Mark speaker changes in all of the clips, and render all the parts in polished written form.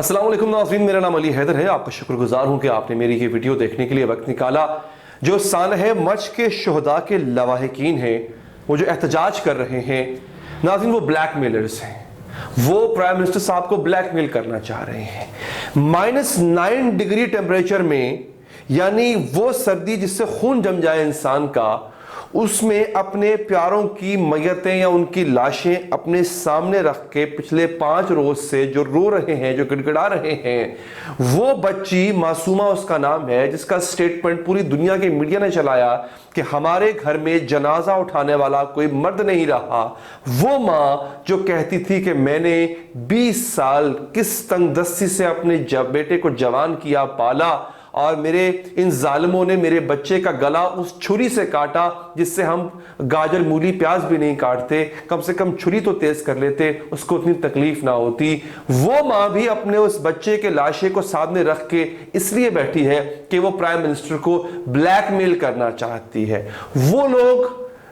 Speaker 1: السلام علیکم ناظرین، میرا نام علی حیدر ہے۔ آپ کا شکر گزار ہوں کہ آپ نے میری یہ ویڈیو دیکھنے کے لیے وقت نکالا۔ جو سانحہ مچ کے شہداء کے لواحقین ہیں، وہ جو احتجاج کر رہے ہیں ناظرین، وہ بلیک میلرز ہیں۔ وہ پرائم منسٹر صاحب کو بلیک میل کرنا چاہ رہے ہیں۔ -9 ڈگری ٹیمپریچر میں، یعنی وہ سردی جس سے خون جم جائے انسان کا، اس میں اپنے پیاروں کی میتیں یا ان کی لاشیں اپنے سامنے رکھ کے پچھلے 5 روز سے جو رو رہے ہیں، جو گڑگڑا رہے ہیں، وہ بچی معصومہ اس کا نام ہے، جس کا سٹیٹمنٹ پوری دنیا کے میڈیا نے چلایا کہ ہمارے گھر میں جنازہ اٹھانے والا کوئی مرد نہیں رہا۔ وہ ماں جو کہتی تھی کہ میں نے 20 سال کس تنگ دستی سے اپنے بیٹے کو جوان کیا، پالا، اور میرے ان ظالموں نے میرے بچے کا گلا اس چھری سے کاٹا جس سے ہم گاجر مولی پیاز بھی نہیں کاٹتے، کم سے کم چھری تو تیز کر لیتے، اس کو اتنی تکلیف نہ ہوتی۔ وہ ماں بھی اپنے اس بچے کے لاشے کو سامنے رکھ کے اس لیے بیٹھی ہے کہ وہ پرائم منسٹر کو بلیک میل کرنا چاہتی ہے۔ وہ لوگ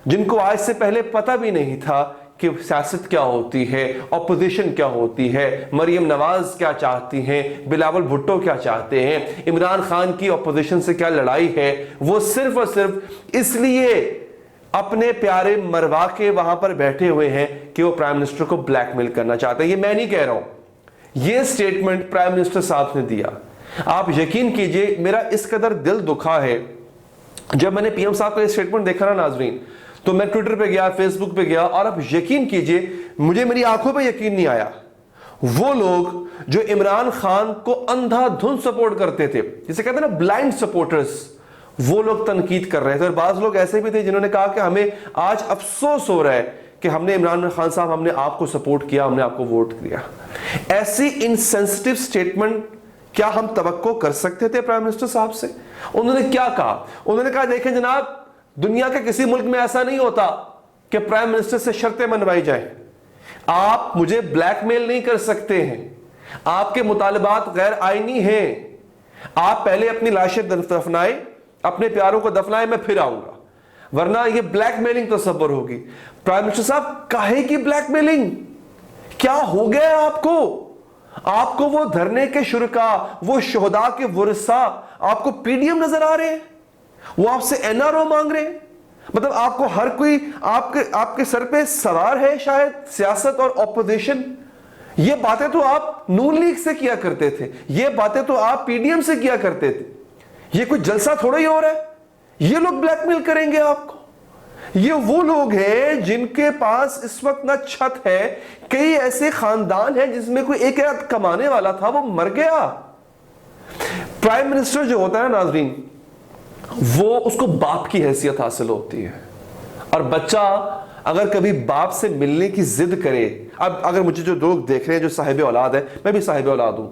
Speaker 1: جن کو آج سے پہلے پتہ بھی نہیں تھا کہ سیاست کیا ہوتی ہے، اپوزیشن کیا ہوتی ہے، مریم نواز کیا چاہتی ہیں، بلاول بھٹو کیا چاہتے ہیں، عمران خان کی اپوزیشن سے کیا لڑائی ہے، وہ صرف اور صرف اس لیے اپنے پیارے مروا کے وہاں پر بیٹھے ہوئے ہیں کہ وہ پرائم منسٹر کو بلیک میل کرنا چاہتے ہیں۔ یہ میں نہیں کہہ رہا ہوں، یہ سٹیٹمنٹ پرائم منسٹر صاحب نے دیا۔ آپ یقین کیجئے میرا اس قدر دل دکھا ہے جب میں نے پی ایم صاحب کا یہ سٹیٹمنٹ دیکھا نا ناظرین، تو میں ٹویٹر پہ گیا، فیس بک پہ گیا، اور اب یقین کیجئے مجھے میری آنکھوں پہ یقین نہیں آیا۔ وہ لوگ جو عمران خان کو اندھا دھن سپورٹ کرتے تھے، جسے کہتے ہیں نا بلائنڈ سپورٹرز، وہ لوگ تنقید کر رہے تھے، اور بعض لوگ ایسے بھی تھے جنہوں نے کہا کہ ہمیں آج افسوس ہو رہا ہے کہ ہم نے عمران خان صاحب، ہم نے آپ کو سپورٹ کیا، ہم نے آپ کو ووٹ دیا۔ ایسی انسینسٹیو سٹیٹمنٹ کیا ہم توقع کر سکتے تھے پرائم منسٹر صاحب سے؟ انہوں نے کیا کہا؟ انہوں نے کہا دیکھیں جناب، دنیا کے کسی ملک میں ایسا نہیں ہوتا کہ پرائم منسٹر سے شرطیں منوائی جائیں۔ آپ مجھے بلیک میل نہیں کر سکتے ہیں، آپ کے مطالبات غیر آئینی ہیں۔ آپ پہلے اپنی لاشیں دفنائیں، اپنے پیاروں کو دفنائیں، میں پھر آؤں گا، ورنہ یہ بلیک میلنگ تصور ہوگی۔ پرائم منسٹر صاحب کاہے کی بلیک میلنگ؟ کیا ہو گیا ہے آپ کو؟ آپ کو وہ دھرنے کے شرکا، وہ شہداء کے ورثاء آپ کو پی ڈی ایم نظر آ رہے ہیں؟ وہ آپ سے این آر او مانگ رہے ہیں؟ مطلب آپ کو ہر کوئی آپ کے سر پہ سوار ہے شاید سیاست اور اپوزیشن؟ یہ باتیں تو آپ نون لیگ سے کیا کرتے تھے، یہ باتیں تو آپ پی ڈی ایم سے کیا کرتے تھے۔ یہ کوئی جلسہ تھوڑا ہی ہو رہا ہے، یہ لوگ بلیک میل کریں گے آپ کو؟ یہ وہ لوگ ہیں جن کے پاس اس وقت نہ چھت ہے، کئی ایسے خاندان ہیں جس میں کوئی ایک کمانے والا تھا، وہ مر گیا۔ پرائم منسٹر جو ہوتا ہے ناظرین، وہ اس کو باپ کی حیثیت حاصل ہوتی ہے، اور بچہ اگر کبھی باپ سے ملنے کی ضد کرے، اب اگر مجھے جو لوگ دیکھ رہے ہیں جو صاحب اولاد ہے، میں بھی صاحب اولاد ہوں،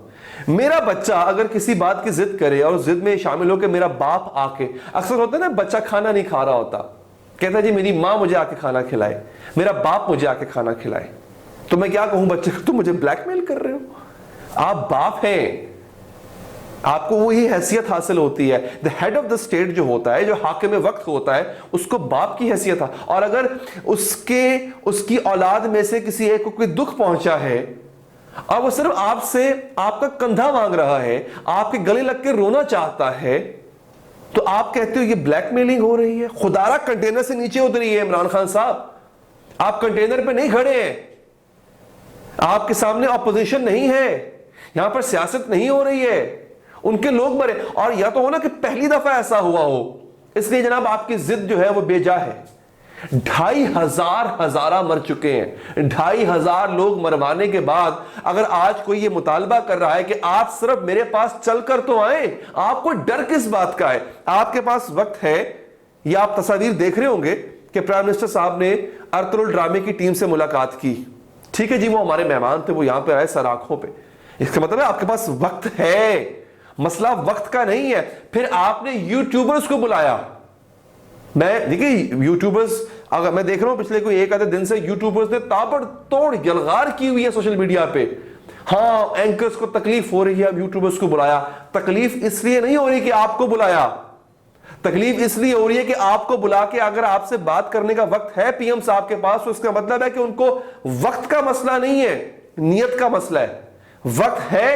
Speaker 1: میرا بچہ اگر کسی بات کی ضد کرے اور ضد میں شامل ہو کہ میرا باپ آ کے، اکثر ہوتا ہے نا بچہ کھانا نہیں کھا رہا ہوتا، کہتا ہے جی میری ماں مجھے آ کے کھانا کھلائے، میرا باپ مجھے آ کے کھانا کھلائے، تو میں کیا کہوں بچے کو؟ تم مجھے بلیک میل کر رہے ہو؟ آپ باپ ہیں، آپ کو وہی حیثیت حاصل ہوتی ہے۔ the head of the state جو ہوتا ہے، جو حاکم وقت ہوتا ہے، اس کو باپ کی حیثیت ہے، اور اگر اس کی اولاد میں سے کسی ایک کو کوئی دکھ پہنچا ہے اور وہ صرف آپ سے آپ کا کندھا مانگ رہا ہے، آپ کے گلے لگ کے رونا چاہتا ہے، تو آپ کہتے ہو یہ بلیک میلنگ ہو رہی ہے؟ خدا را کنٹینر سے نیچے اتری ہے عمران خان صاحب، آپ کنٹینر پہ نہیں کھڑے ہیں، آپ کے سامنے اپوزیشن نہیں ہے، یہاں پر سیاست نہیں ہو رہی ہے، ان کے لوگ مرے، اور یا تو ہونا کہ پہلی دفعہ ایسا ہوا ہو، اس لیے جناب آپ کی ضد جو ہے وہ بے جا ہے۔ 2500 ہزارہ مر چکے ہیں، 2500 لوگ مروانے کے بعد اگر آج کوئی یہ مطالبہ کر رہا ہے کہ آپ صرف میرے پاس چل کر تو آئیں، آپ کو ڈر کس بات کا ہے؟ آپ کے پاس وقت ہے، یا آپ تصاویر دیکھ رہے ہوں گے کہ پرائم منسٹر صاحب نے ارطغرل ڈرامے کی ٹیم سے ملاقات کی، ٹھیک ہے جی، وہ ہمارے مہمان تھے، وہ یہاں پہ آئے سر آنکھوں پہ، اس کا مطلب ہے آپ کے پاس وقت ہے، مسئلہ وقت کا نہیں ہے۔ پھر آپ نے یوٹیوبرز کو بلایا، میں دیکھیں یوٹیوبرز، اگر میں دیکھ رہا ہوں پچھلے کوئی ایک آدھے دن سے یوٹیوبرز نے تابڑ توڑ یلغار کی ہوئی ہے سوشل میڈیا پہ، ہاں اینکرز کو تکلیف ہو رہی ہے، اب یوٹیوبرز کو بلایا۔ تکلیف اس لیے نہیں ہو رہی کہ آپ کو بلایا، تکلیف اس لیے ہو رہی ہے کہ آپ کو بلا کے اگر آپ سے بات کرنے کا وقت ہے پی ایم صاحب کے پاس، تو اس کا مطلب ہے کہ ان کو وقت کا مسئلہ نہیں ہے، نیت کا مسئلہ ہے۔ وقت ہے